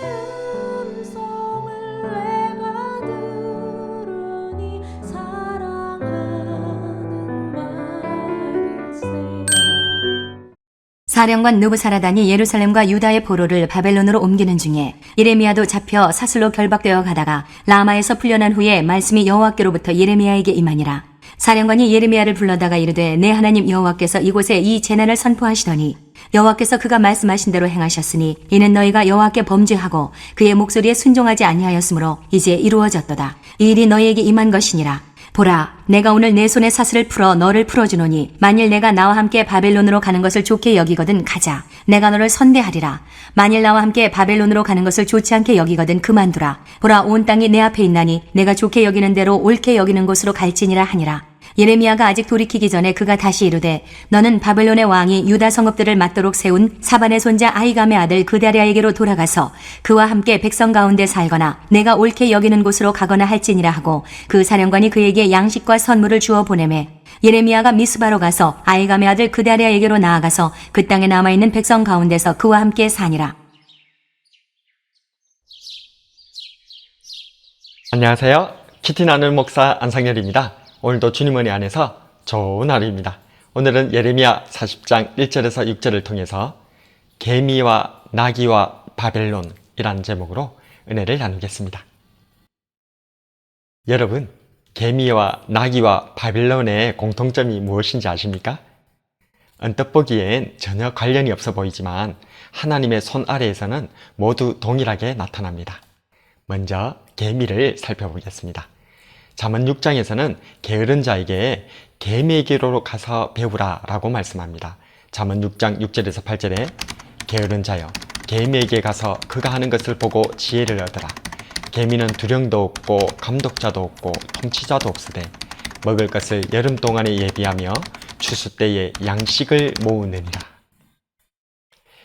음성을 내가 들으니 사랑하는 말일세. 사령관 느부사라단이 예루살렘과 유다의 포로를 바벨론으로 옮기는 중에 예레미야도 잡혀 사슬로 결박되어 가다가 라마에서 풀려난 후에 말씀이 여호와께로부터 예레미야에게 임하니라. 사령관이 예레미야를 불러다가 이르되 내 하나님 여호와께서 이곳에 이 재난을 선포하시더니 여호와께서 그가 말씀하신 대로 행하셨으니 이는 너희가 여호와께 범죄하고 그의 목소리에 순종하지 아니하였으므로 이제 이루어졌도다. 이 일이 너희에게 임한 것이니라. 보라, 내가 오늘 내 손에 사슬을 풀어 너를 풀어주노니 만일 내가 나와 함께 바벨론으로 가는 것을 좋게 여기거든 가자. 내가 너를 선대하리라. 만일 나와 함께 바벨론으로 가는 것을 좋지 않게 여기거든 그만두라. 보라, 온 땅이 내 앞에 있나니 내가 좋게 여기는 대로 옳게 여기는 곳으로 갈지니라 하니라. 예레미야가 아직 돌이키기 전에 그가 다시 이르되 너는 바벨론의 왕이 유다 성읍들을 맞도록 세운 사반의 손자 아히감의 아들 그다랴에게로 돌아가서 그와 함께 백성 가운데 살거나 내가 옳게 여기는 곳으로 가거나 할지니라 하고 그 사령관이 그에게 양식과 선물을 주어 보내매 예레미야가 미스바로 가서 아히감의 아들 그다랴에게로 나아가서 그 땅에 남아있는 백성 가운데서 그와 함께 사니라. 안녕하세요. 키티 나눌 목사 안상열입니다. 오늘도 주님 은혜 안에서 좋은 하루입니다. 오늘은 예레미야 40장 1절에서 6절을 통해서 개미와 나귀와 바벨론이라는 제목으로 은혜를 나누겠습니다. 여러분, 개미와 나귀와 바벨론의 공통점이 무엇인지 아십니까? 언뜻 보기엔 전혀 관련이 없어 보이지만 하나님의 손 아래에서는 모두 동일하게 나타납니다. 먼저 개미를 살펴보겠습니다. 잠언 6장에서는 게으른 자에게 개미에게로 가서 배우라 라고 말씀합니다. 잠언 6장 6절에서 8절에 게으른 자여 개미에게 가서 그가 하는 것을 보고 지혜를 얻으라. 개미는 두령도 없고 감독자도 없고 통치자도 없으되 먹을 것을 여름 동안에 예비하며 추수 때에 양식을 모으느니라.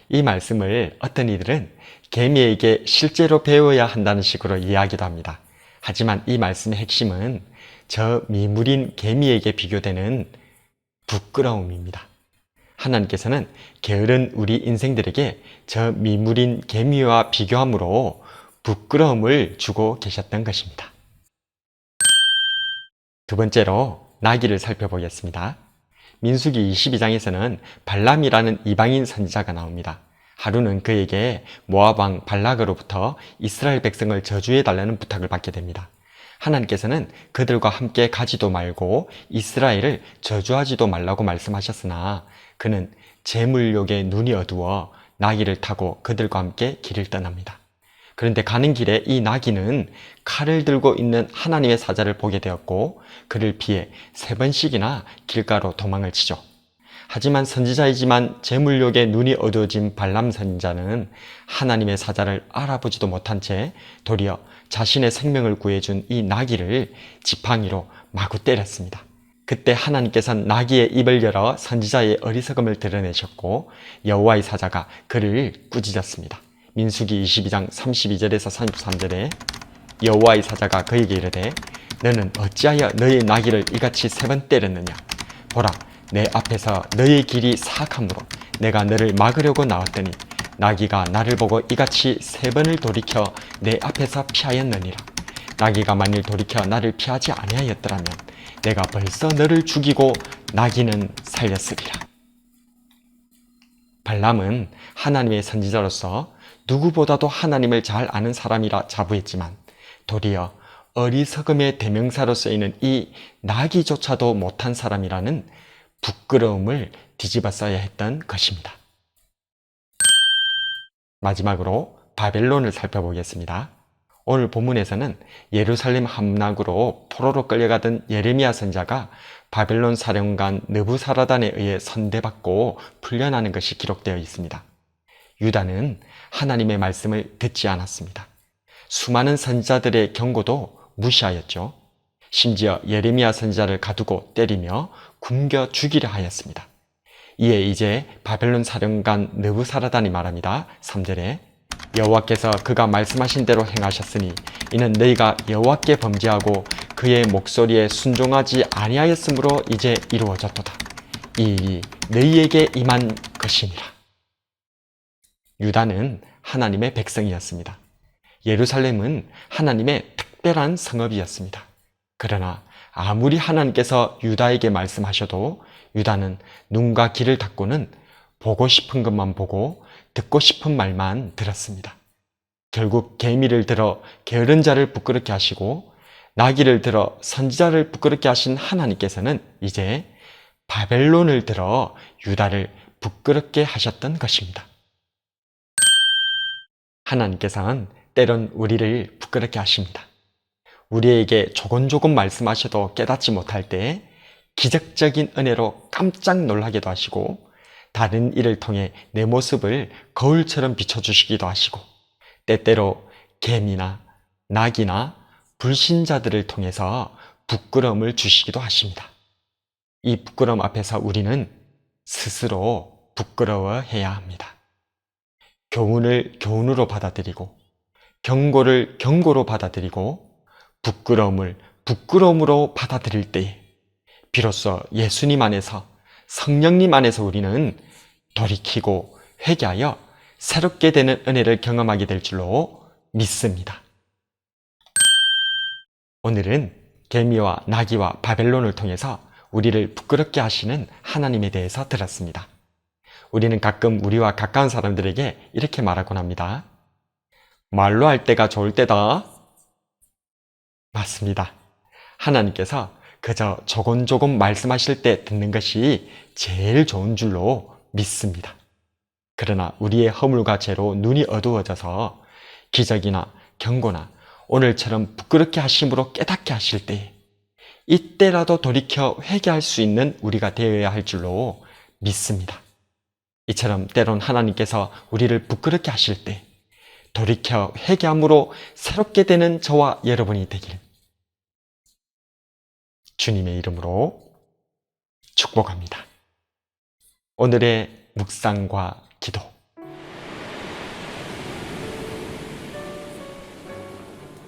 이 말씀을 어떤 이들은 개미에게 실제로 배워야 한다는 식으로 이해하기도 합니다. 하지만 이 말씀의 핵심은 저 미물인 개미에게 비교되는 부끄러움입니다. 하나님께서는 게으른 우리 인생들에게 저 미물인 개미와 비교함으로 부끄러움을 주고 계셨던 것입니다. 두 번째로 나귀를 살펴보겠습니다. 민수기 22장에서는 발람이라는 이방인 선지자가 나옵니다. 하루는 그에게 모압 왕 발락으로부터 이스라엘 백성을 저주해달라는 부탁을 받게 됩니다. 하나님께서는 그들과 함께 가지도 말고 이스라엘을 저주하지도 말라고 말씀하셨으나 그는 재물욕에 눈이 어두워 나귀를 타고 그들과 함께 길을 떠납니다. 그런데 가는 길에 이 나귀는 칼을 들고 있는 하나님의 사자를 보게 되었고 그를 피해 3번씩이나 길가로 도망을 치죠. 하지만 선지자이지만 재물욕에 눈이 어두워진 발람 선지자는 하나님의 사자를 알아보지도 못한 채 도리어 자신의 생명을 구해준 이 나귀를 지팡이로 마구 때렸습니다. 그때 하나님께서는 나귀의 입을 열어 선지자의 어리석음을 드러내셨고 여호와의 사자가 그를 꾸짖었습니다. 민수기 22장 32절에서 33절에 여호와의 사자가 그에게 이르되 너는 어찌하여 너의 나귀를 이같이 3번 때렸느냐. 보라, 내 앞에서 너의 길이 사악함으로 내가 너를 막으려고 나왔더니 나귀가 나를 보고 이같이 3번을 돌이켜 내 앞에서 피하였느니라. 나귀가 만일 돌이켜 나를 피하지 아니하였더라면 내가 벌써 너를 죽이고 나귀는 살렸으리라. 발람은 하나님의 선지자로서 누구보다도 하나님을 잘 아는 사람이라 자부했지만 도리어 어리석음의 대명사로 쓰이는 이 나귀조차도 못한 사람이라는 부끄러움을 뒤집어 써야 했던 것입니다. 마지막으로 바벨론을 살펴보겠습니다. 오늘 본문에서는 예루살렘 함락으로 포로로 끌려가던 예레미야 선지자가 바벨론 사령관 느부사라단에 의해 선대받고 풀려나는 것이 기록되어 있습니다. 유다는 하나님의 말씀을 듣지 않았습니다. 수많은 선지자들의 경고도 무시하였죠. 심지어 예레미야 선지자를 가두고 때리며 굶겨 죽이려 하였습니다. 이에 이제 바벨론 사령관 느부사라단이 말합니다. 3절에 여호와께서 그가 말씀하신 대로 행하셨으니 이는 너희가 여호와께 범죄하고 그의 목소리에 순종하지 아니하였으므로 이제 이루어졌도다. 이 일이 너희에게 임한 것이니라. 유다는 하나님의 백성이었습니다. 예루살렘은 하나님의 특별한 성읍이었습니다. 그러나 아무리 하나님께서 유다에게 말씀하셔도 유다는 눈과 귀를 닫고는 보고 싶은 것만 보고 듣고 싶은 말만 들었습니다. 결국 개미를 들어 게으른 자를 부끄럽게 하시고 나귀를 들어 선지자를 부끄럽게 하신 하나님께서는 이제 바벨론을 들어 유다를 부끄럽게 하셨던 것입니다. 하나님께서는 때론 우리를 부끄럽게 하십니다. 우리에게 조곤조곤 말씀하셔도 깨닫지 못할 때 기적적인 은혜로 깜짝 놀라기도 하시고 다른 일을 통해 내 모습을 거울처럼 비춰주시기도 하시고 때때로 개미나 나귀나 불신자들을 통해서 부끄러움을 주시기도 하십니다. 이 부끄러움 앞에서 우리는 스스로 부끄러워해야 합니다. 교훈을 교훈으로 받아들이고 경고를 경고로 받아들이고 부끄러움을 부끄러움으로 받아들일 때에 비로소 예수님 안에서 성령님 안에서 우리는 돌이키고 회개하여 새롭게 되는 은혜를 경험하게 될 줄로 믿습니다. 오늘은 개미와 나귀와 바벨론을 통해서 우리를 부끄럽게 하시는 하나님에 대해서 들었습니다. 우리는 가끔 우리와 가까운 사람들에게 이렇게 말하곤 합니다. 말로 할 때가 좋을 때다. 맞습니다. 하나님께서 그저 조곤조곤 말씀하실 때 듣는 것이 제일 좋은 줄로 믿습니다. 그러나 우리의 허물과 죄로 눈이 어두워져서 기적이나 경고나 오늘처럼 부끄럽게 하심으로 깨닫게 하실 때 이때라도 돌이켜 회개할 수 있는 우리가 되어야 할 줄로 믿습니다. 이처럼 때론 하나님께서 우리를 부끄럽게 하실 때 돌이켜 회개함으로 새롭게 되는 저와 여러분이 되길 주님의 이름으로 축복합니다. 오늘의 묵상과 기도.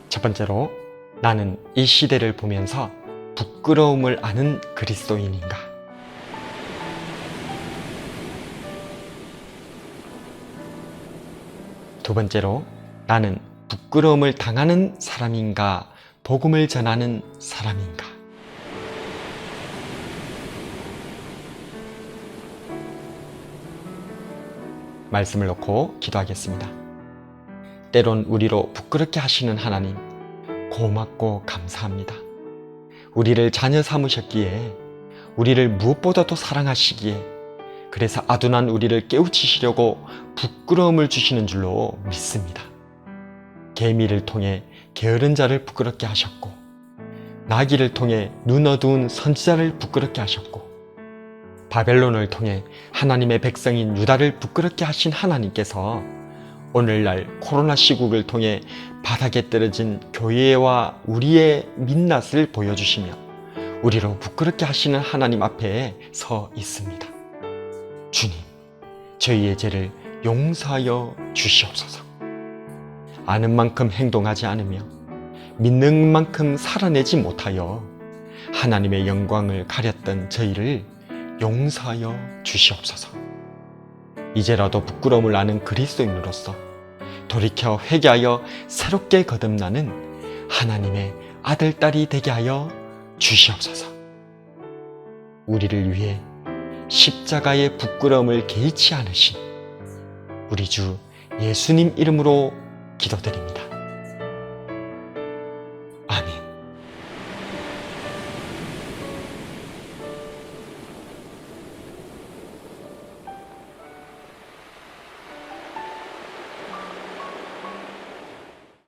첫 번째로, 나는 이 시대를 보면서 부끄러움을 아는 그리스도인인가? 두 번째로, 나는 부끄러움을 당하는 사람인가? 복음을 전하는 사람인가? 말씀을 놓고 기도하겠습니다. 때론 우리로 부끄럽게 하시는 하나님, 고맙고 감사합니다. 우리를 자녀 삼으셨기에, 우리를 무엇보다도 사랑하시기에, 그래서 아둔한 우리를 깨우치시려고 부끄러움을 주시는 줄로 믿습니다. 개미를 통해 게으른 자를 부끄럽게 하셨고, 나귀를 통해 눈 어두운 선지자를 부끄럽게 하셨고, 바벨론을 통해 하나님의 백성인 유다를 부끄럽게 하신 하나님께서 오늘날 코로나 시국을 통해 바닥에 떨어진 교회와 우리의 민낯을 보여주시며 우리로 부끄럽게 하시는 하나님 앞에 서 있습니다. 주님, 저희의 죄를 용서하여 주시옵소서. 아는 만큼 행동하지 않으며 믿는 만큼 살아내지 못하여 하나님의 영광을 가렸던 저희를 용서하여 주시옵소서. 이제라도 부끄러움을 아는 그리스도인으로서 돌이켜 회개하여 새롭게 거듭나는 하나님의 아들, 딸이 되게 하여 주시옵소서. 우리를 위해 십자가의 부끄러움을 개의치 않으신 우리 주 예수님 이름으로 기도드립니다.